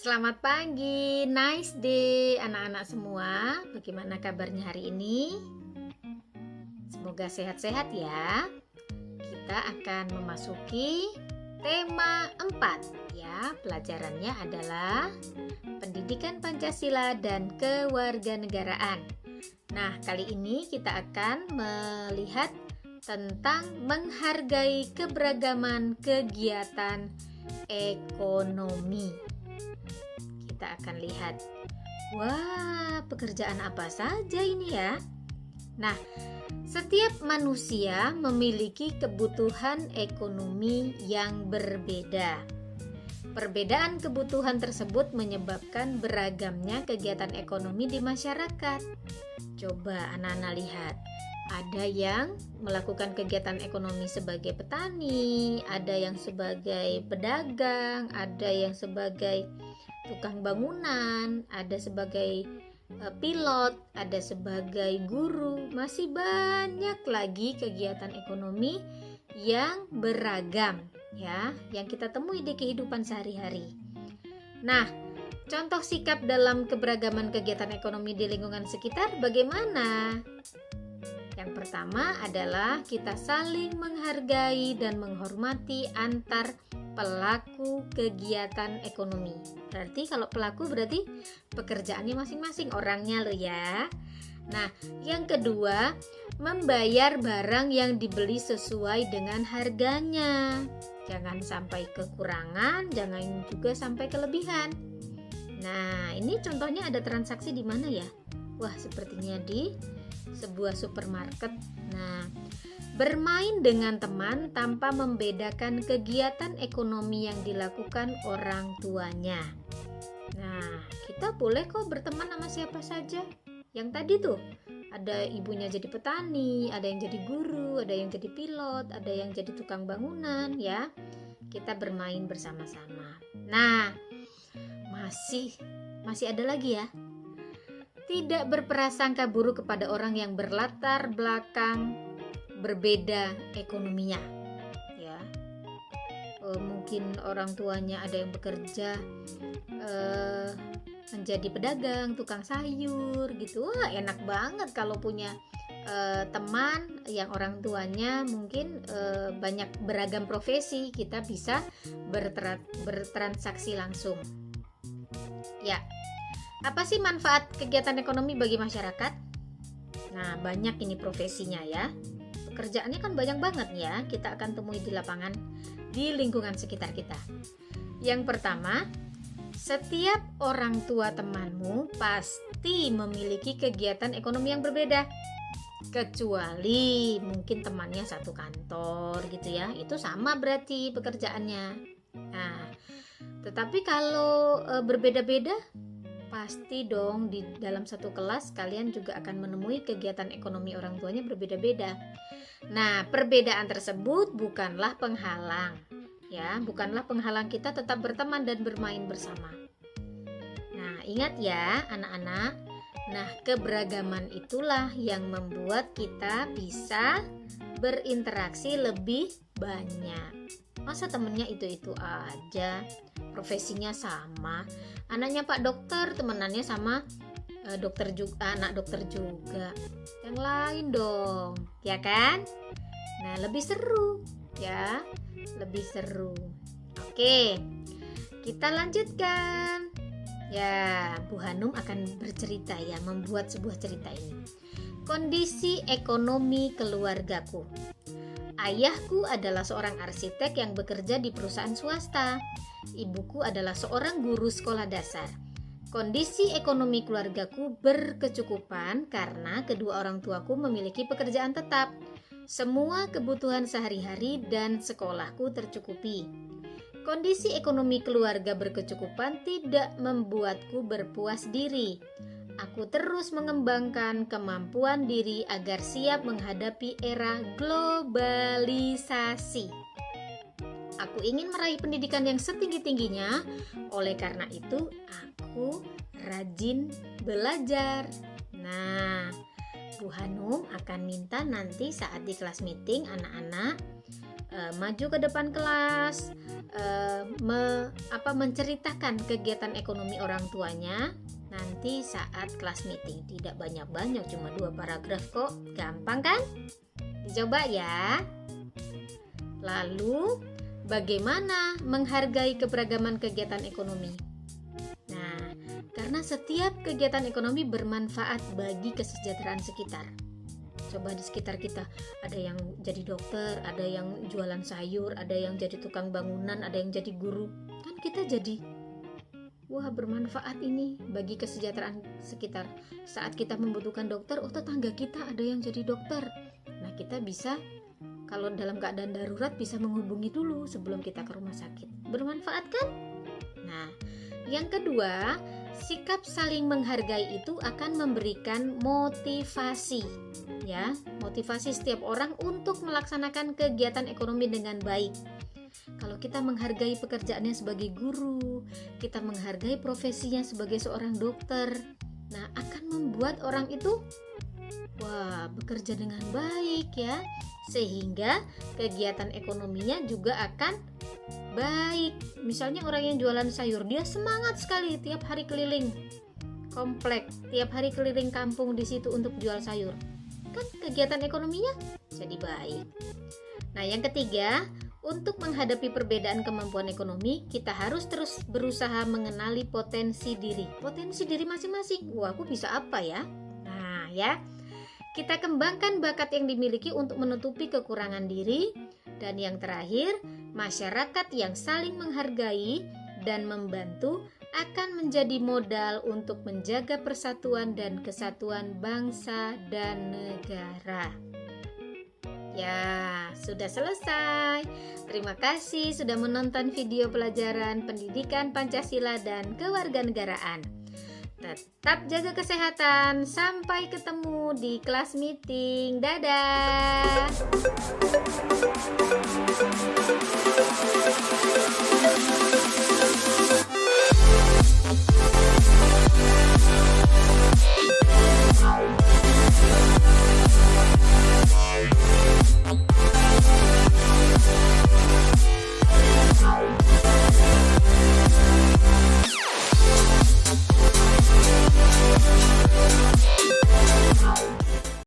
Selamat pagi, nice day anak-anak semua. Bagaimana kabarnya hari ini? Semoga sehat-sehat ya. Kita akan memasuki tema 4 ya. Pelajarannya adalah Pendidikan Pancasila dan Kewarganegaraan. Nah, kali ini kita akan melihat tentang menghargai keberagaman kegiatan ekonomi. Kita akan lihat, wah, pekerjaan apa saja ini ya? Nah, setiap manusia memiliki kebutuhan ekonomi yang berbeda. Perbedaan kebutuhan tersebut menyebabkan beragamnya kegiatan ekonomi di masyarakat. Coba anak-anak lihat, ada yang melakukan kegiatan ekonomi sebagai petani, ada yang sebagai pedagang, ada yang sebagai tukang bangunan, ada sebagai pilot, ada sebagai guru. Masih banyak lagi kegiatan ekonomi yang beragam ya, yang kita temui di kehidupan sehari-hari. Nah, contoh sikap dalam keberagaman kegiatan ekonomi di lingkungan sekitar bagaimana? Yang pertama adalah kita saling menghargai dan menghormati antar pelaku kegiatan ekonomi. Berarti kalau pelaku berarti pekerjaannya masing-masing orangnya loh ya. Nah, yang kedua, membayar barang yang dibeli sesuai dengan harganya. Jangan sampai kekurangan, jangan juga sampai kelebihan. Nah, ini contohnya ada transaksi di mana ya? Wah, sepertinya di sebuah supermarket. Nah, bermain dengan teman tanpa membedakan kegiatan ekonomi yang dilakukan orang tuanya. Nah, kita boleh kok berteman sama siapa saja. Yang tadi tuh, ada ibunya jadi petani, ada yang jadi guru, ada yang jadi pilot, ada yang jadi tukang bangunan ya. Kita bermain bersama-sama. Nah, masih ada lagi ya. Tidak berprasangka buruk kepada orang yang berlatar belakang berbeda ekonominya ya. Mungkin orang tuanya ada yang bekerja menjadi pedagang, tukang sayur gitu. Wah, enak banget kalau punya teman yang orang tuanya mungkin banyak beragam profesi. Kita bisa bertransaksi langsung ya. Apa sih manfaat kegiatan ekonomi bagi masyarakat? Nah, banyak ini profesinya ya. Pekerjaannya kan banyak banget ya, kita akan temui di lapangan, di lingkungan sekitar kita. Yang pertama, setiap orang tua temanmu pasti memiliki kegiatan ekonomi yang berbeda. Kecuali mungkin temannya satu kantor gitu ya, itu sama berarti pekerjaannya. Nah, tetapi kalau berbeda-beda, pasti dong di dalam satu kelas kalian juga akan menemui kegiatan ekonomi orang tuanya berbeda-beda. Nah, perbedaan tersebut bukanlah penghalang ya, bukanlah penghalang kita tetap berteman dan bermain bersama. Nah, ingat ya anak-anak. Nah, keberagaman itulah yang membuat kita bisa berinteraksi lebih banyak. Masa temennya itu-itu aja, profesinya sama. Anaknya Pak Dokter, temenannya sama dokter juga, anak dokter juga. Yang lain dong, ya kan? Nah, lebih seru ya, lebih seru. Oke, kita lanjutkan. Ya, Bu Hanum akan bercerita ya, membuat sebuah cerita ini. Kondisi ekonomi keluargaku. Ayahku adalah seorang arsitek yang bekerja di perusahaan swasta. Ibuku adalah seorang guru sekolah dasar. Kondisi ekonomi keluargaku berkecukupan karena kedua orang tuaku memiliki pekerjaan tetap. Semua kebutuhan sehari-hari dan sekolahku tercukupi. Kondisi ekonomi keluarga berkecukupan tidak membuatku berpuas diri. Aku terus mengembangkan kemampuan diri agar siap menghadapi era globalisasi. Aku ingin meraih pendidikan yang setinggi-tingginya. Oleh karena itu, aku rajin belajar. Nah, Bu Hanum akan minta nanti saat di kelas meeting anak-anak maju ke depan kelas, menceritakan kegiatan ekonomi orang tuanya nanti saat kelas meeting. Tidak banyak-banyak, cuma 2 paragraf kok. Gampang kan? Dicoba ya. Lalu, bagaimana menghargai keberagaman kegiatan ekonomi? Nah, karena setiap kegiatan ekonomi bermanfaat bagi kesejahteraan sekitar. Coba di sekitar kita, ada yang jadi dokter, ada yang jualan sayur, ada yang jadi tukang bangunan, ada yang jadi guru. Kan kita jadi, wah bermanfaat ini bagi kesejahteraan sekitar. Saat kita membutuhkan dokter, oh tetangga kita ada yang jadi dokter. Nah kita bisa, kalau dalam keadaan darurat bisa menghubungi dulu sebelum kita ke rumah sakit. Bermanfaat kan? Nah, yang kedua, sikap saling menghargai itu akan memberikan motivasi, ya, motivasi setiap orang untuk melaksanakan kegiatan ekonomi dengan baik. Kalau kita menghargai pekerjaannya sebagai guru, kita menghargai profesinya sebagai seorang dokter, nah akan membuat orang itu bekerja dengan baik ya, sehingga kegiatan ekonominya juga akan baik. Misalnya orang yang jualan sayur, dia semangat sekali tiap hari keliling komplek, tiap hari keliling kampung di situ untuk jual sayur. Kan kegiatan ekonominya jadi baik. Nah, yang ketiga, untuk menghadapi perbedaan kemampuan ekonomi, kita harus terus berusaha mengenali potensi diri. Potensi diri masing-masing. Wah, aku bisa apa ya? Nah, ya. Kita kembangkan bakat yang dimiliki untuk menutupi kekurangan diri. Dan yang terakhir, masyarakat yang saling menghargai dan membantu akan menjadi modal untuk menjaga persatuan dan kesatuan bangsa dan negara. Ya, sudah selesai. Terima kasih sudah menonton video pelajaran pendidikan Pancasila dan kewarganegaraan. Tetap jaga kesehatan. Sampai ketemu di kelas meeting. Dadah.